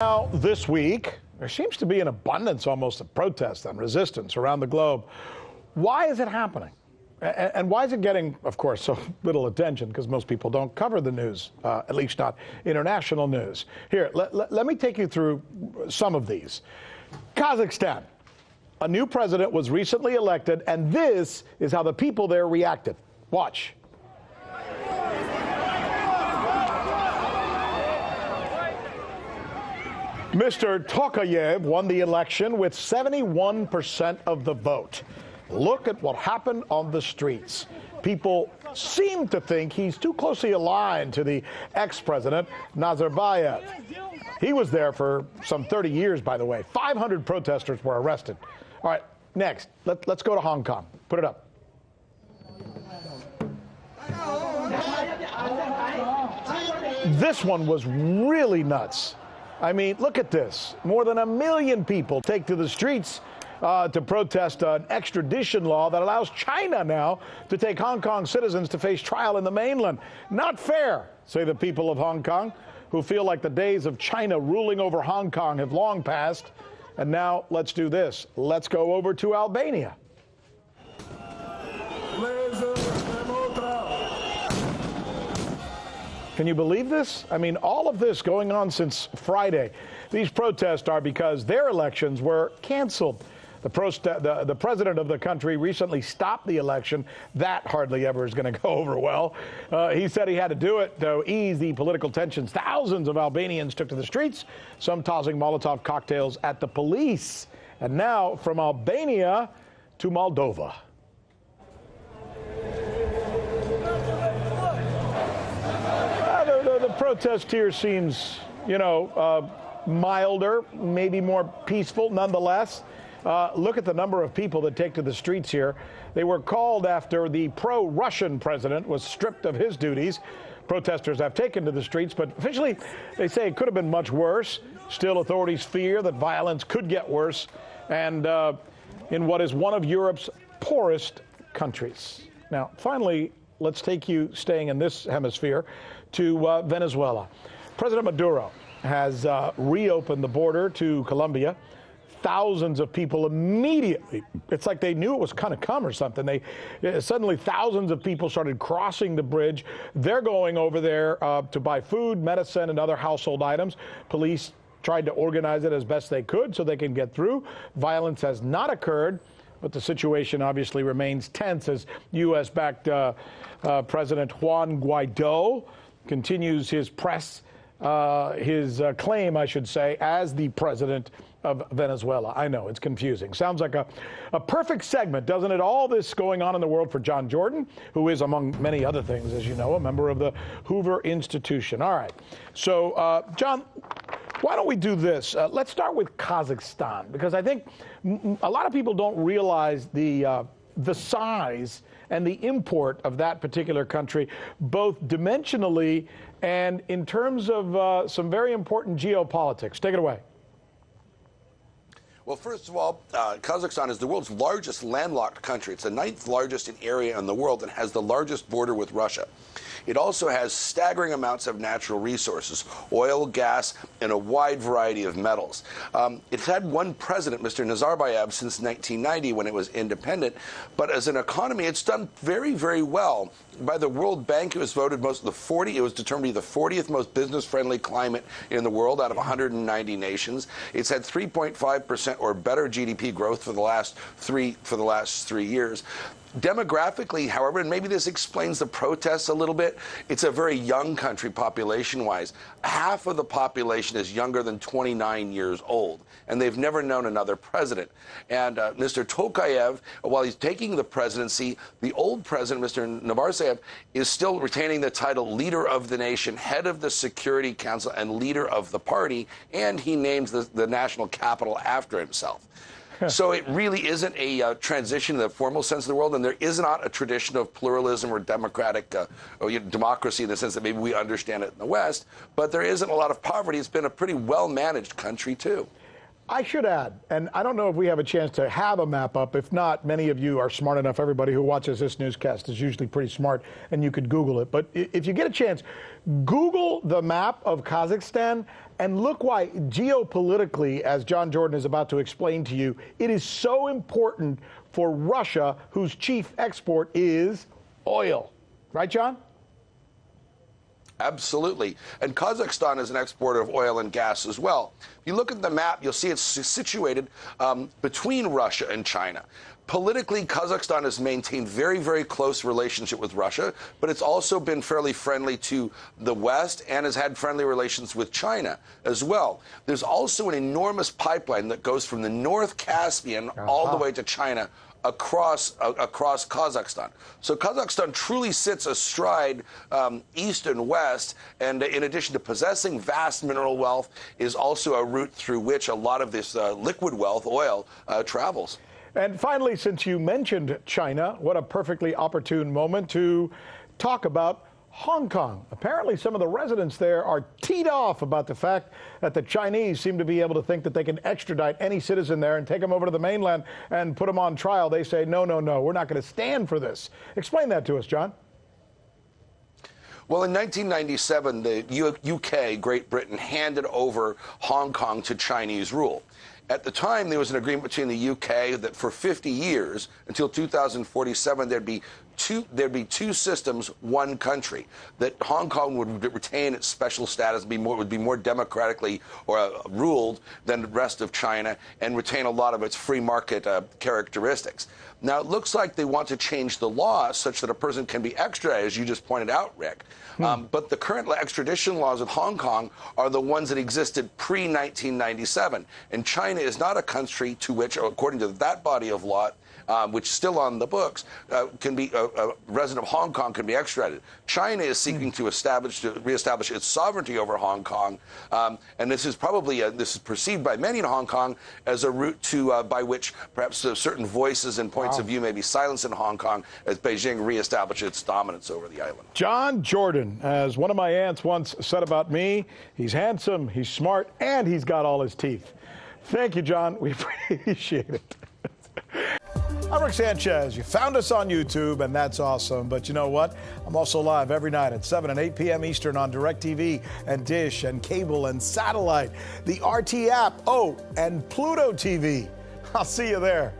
Now, this week, there seems to be an abundance almost of protests and resistance around the globe. Why is it happening? And why is it getting, of course, so little attention? Because most people don't cover the news, at least not international news. Here, let me take you through some of these. Kazakhstan. A new president was recently elected, and this is how the people there reacted. Watch. Mr. Tokayev won the election with 71% of the vote. Look at what happened on the streets. People seem to think he's too closely aligned to the ex-president, Nazarbayev. He was there for some 30 years, by the way. 500 protesters were arrested. All right, next, let's go to Hong Kong. Put it up. This one was really nuts. I mean, look at this. More than 1 million people take to the streets to protest an extradition law that allows China now to take Hong Kong citizens to face trial in the mainland. Not fair, say the people of Hong Kong, who feel like the days of China ruling over Hong Kong have long passed. And now let's do this. Let's go over to Albania. Can you believe this? I mean, all of this going on since Friday. These protests are because their elections were canceled. The president of the country recently stopped the election. That hardly ever is going to go over well. He said he had to do it to ease the political tensions. Thousands of Albanians took to the streets, some tossing Molotov cocktails at the police. And now from Albania to Moldova. The protest here seems, milder, maybe more peaceful nonetheless. Look at the number of people that take to the streets here. They were called after the pro-Russian president was stripped of his duties. Protesters have taken to the streets, but officially they say it could have been much worse. Still, authorities fear that violence could get worse, and in what is one of Europe's poorest countries. Now, finally, let's take you, staying in this hemisphere, to Venezuela. President Maduro has reopened the border to Colombia. Thousands of people immediately, it's like they knew it was kind of come or something. Suddenly thousands of people started crossing the bridge. They're going over there to buy food, medicine, and other household items. Police tried to organize it as best they could so they can get through. Violence has not occurred, but the situation obviously remains tense as U.S.-backed President Juan Guaido continues his claim, I should say, as the president of Venezuela. I know, it's confusing. Sounds like a perfect segment, doesn't it? All this going on in the world for John Jordan, who is, among many other things, as you know, a member of the Hoover Institution. All right. So, John, why don't we do this? Let's start with Kazakhstan, because I think a lot of people don't realize the size and the import of that particular country, both dimensionally and in terms of some very important geopolitics. Take it away. Well, first of all, Kazakhstan is the world's largest landlocked country. It's the 9th largest in area in the world and has the largest border with Russia. It also has staggering amounts of natural resources, oil, gas, and a wide variety of metals. It's had one president, Mr. Nazarbayev, since 1990 when it was independent. But as an economy, it's done very, very well. By the World Bank, it was voted it was determined to be the 40th most business-friendly climate in the world out of 190 nations. It's had 3.5% or better GDP growth for the last 3 years. Demographically, however, and maybe this explains the protests a little bit, it's a very young country population-wise. Half of the population is younger than 29 years old, and they've never known another president. And Mr. Tokayev, while he's taking the presidency, the old president, Mr. Nazarbayev, is still retaining the title leader of the nation, head of the Security Council, and leader of the party, and he names the national capital after himself. So it really isn't a transition in the formal sense of the world, and there is not a tradition of pluralism or democratic democracy in the sense that maybe we understand it in the West, but there isn't a lot of poverty. It's been a pretty well-managed country, too. I should add, and I don't know if we have a chance to have a map up. If not, many of you are smart enough. Everybody who watches this newscast is usually pretty smart, and you could Google it. But if you get a chance, Google the map of Kazakhstan and look why geopolitically, as John Jordan is about to explain to you, it is so important for Russia, whose chief export is oil. Right, John? Absolutely. And Kazakhstan is an exporter of oil and gas as well. If you look at the map, you'll see it's situated between Russia and China. Politically, Kazakhstan has maintained very, very close relationship with Russia, but it's also been fairly friendly to the West and has had friendly relations with China as well. There's also an enormous pipeline that goes from the North Caspian all the way to China, across Kazakhstan. So Kazakhstan truly sits astride east and west, and in addition to possessing vast mineral wealth, is also a route through which a lot of this liquid wealth, oil, travels. And finally, since you mentioned China, what a perfectly opportune moment to talk about Hong Kong. Apparently, some of the residents there are teed off about the fact that the Chinese seem to be able to think that they can extradite any citizen there and take them over to the mainland and put them on trial. They say, no, no, no, we're not going to stand for this. Explain that to us, John. Well, in 1997, the UK, Great Britain, handed over Hong Kong to Chinese rule. At the time, there was an agreement between the UK that for 50 years, until 2047, there'd be two systems, one country. That Hong Kong would retain its special status, would be more democratically ruled than the rest of China, and retain a lot of its free market characteristics. Now, it looks like they want to change the law such that a person can be extradited, as you just pointed out, Rick. But the current extradition laws of Hong Kong are the ones that existed pre-1997. And China is not a country to which, according to that body of law, which is still on the books, can be a resident of Hong Kong can be extradited. China is seeking to reestablish its sovereignty over Hong Kong, and this is probably this is perceived by many in Hong Kong as a route to by which perhaps certain voices and points of view may be silenced in Hong Kong as Beijing reestablishes its dominance over the island. John Jordan, as one of my aunts once said about me, he's handsome, he's smart, and he's got all his teeth. Thank you, John. We appreciate it. I'm Rick Sanchez. You found us on YouTube, and that's awesome. But you know what? I'm also live every night at 7 and 8 p.m. Eastern on DirecTV and Dish and cable and satellite, the RT app, and Pluto TV. I'll see you there.